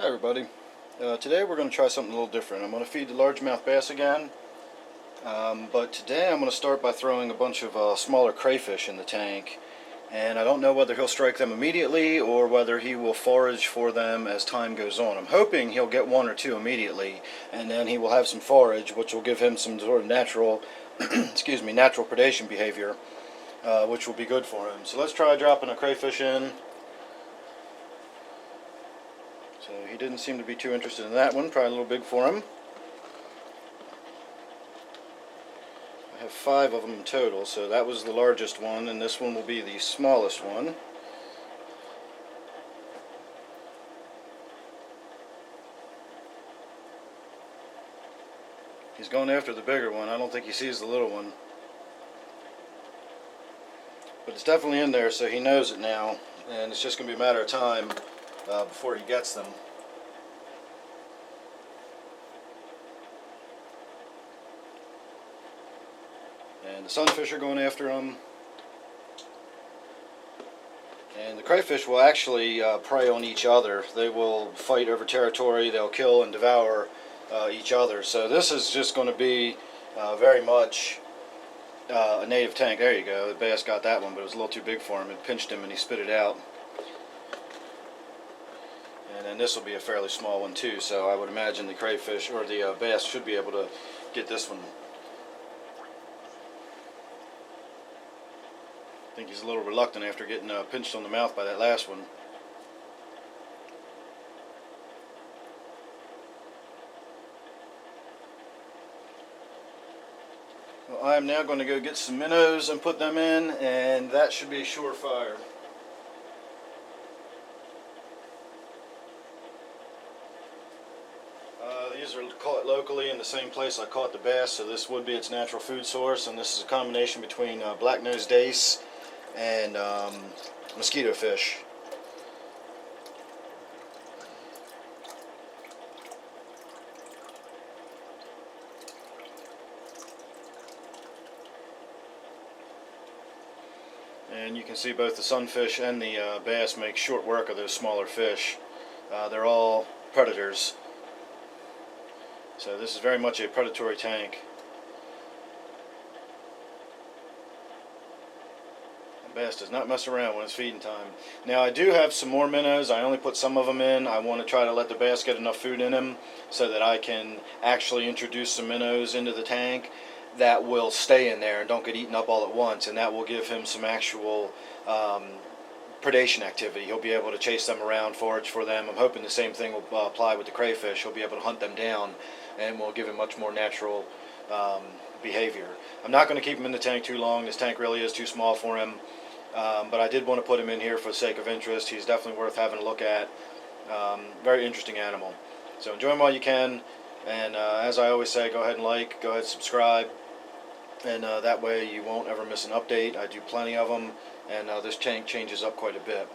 Hi everybody. Today we're going to try something a little different. I'm going to feed the largemouth bass again, but today I'm going to start by throwing a bunch of smaller crayfish in the tank, and I don't know whether he'll strike them immediately or whether he will forage for them as time goes on. I'm hoping he'll get one or two immediately, and then he will have some forage, which will give him some sort of natural natural predation behavior, which will be good for him. So let's try dropping a crayfish in. So he didn't seem to be too interested in that one, probably a little big for him. I have 5 of them in total, so that was the largest one, and this one will be the smallest one. He's going after the bigger one. I don't think he sees the little one. But it's definitely in there, so he knows it now, and it's just going to be a matter of time before he gets them. And the sunfish are going after him. And the crayfish will actually prey on each other. They will fight over territory, they'll kill and devour each other. So this is just going to be very much a native tank. There you go, the bass got that one, but it was a little too big for him. It pinched him and he spit it out. And then this will be a fairly small one too, so I would imagine the crayfish or the bass should be able to get this one. I think he's a little reluctant after getting pinched on the mouth by that last one. Well, I'm now going to go get some minnows and put them in, and that should be surefire. These are caught locally in the same place I caught the bass, so this would be its natural food source, and this is a combination between black-nosed dace and mosquito fish. And you can see both the sunfish and the bass make short work of those smaller fish. They're all predators. So this is very much a predatory tank. The bass does not mess around when it's feeding time. Now I do have some more minnows. I only put some of them in. I want to try to let the bass get enough food in him so that I can actually introduce some minnows into the tank that will stay in there and don't get eaten up all at once, and that will give him some actual predation activity. He'll be able to chase them around, forage for them. I'm hoping the same thing will apply with the crayfish. He'll be able to hunt them down and will give him much more natural behavior. I'm not going to keep him in the tank too long. This tank really is too small for him, but I did want to put him in here for the sake of interest. He's definitely worth having a look at. Very interesting animal. So enjoy him while you can, and as I always say, go ahead and like, go ahead and subscribe, and that way you won't ever miss an update. I do plenty of them, and this tank changes up quite a bit.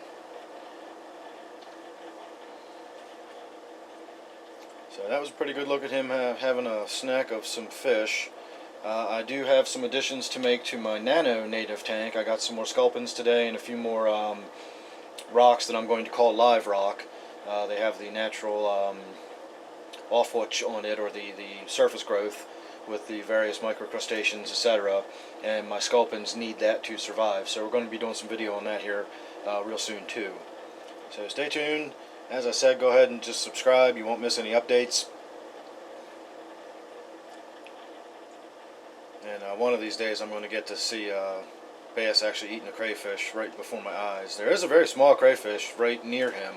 So that was a pretty good look at him having a snack of some fish. I do have some additions to make to my nano native tank. I got some more Sculpins today and a few more rocks that I'm going to call live rock. They have the natural offwatch on it, or the surface growth with the various microcrustaceans, etc. And my Sculpins need that to survive. So we're going to be doing some video on that here real soon too. So stay tuned. As I said, go ahead and just subscribe. You won't miss any updates. And one of these days I'm going to get to see bass actually eating a crayfish right before my eyes. There is a very small crayfish right near him.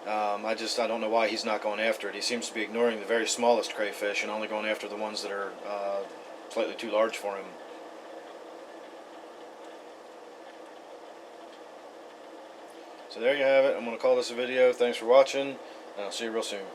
I don't know why he's not going after it. He seems to be ignoring the very smallest crayfish and only going after the ones that are slightly too large for him. So there you have it. I'm going to call this a video. Thanks for watching, and I'll see you real soon.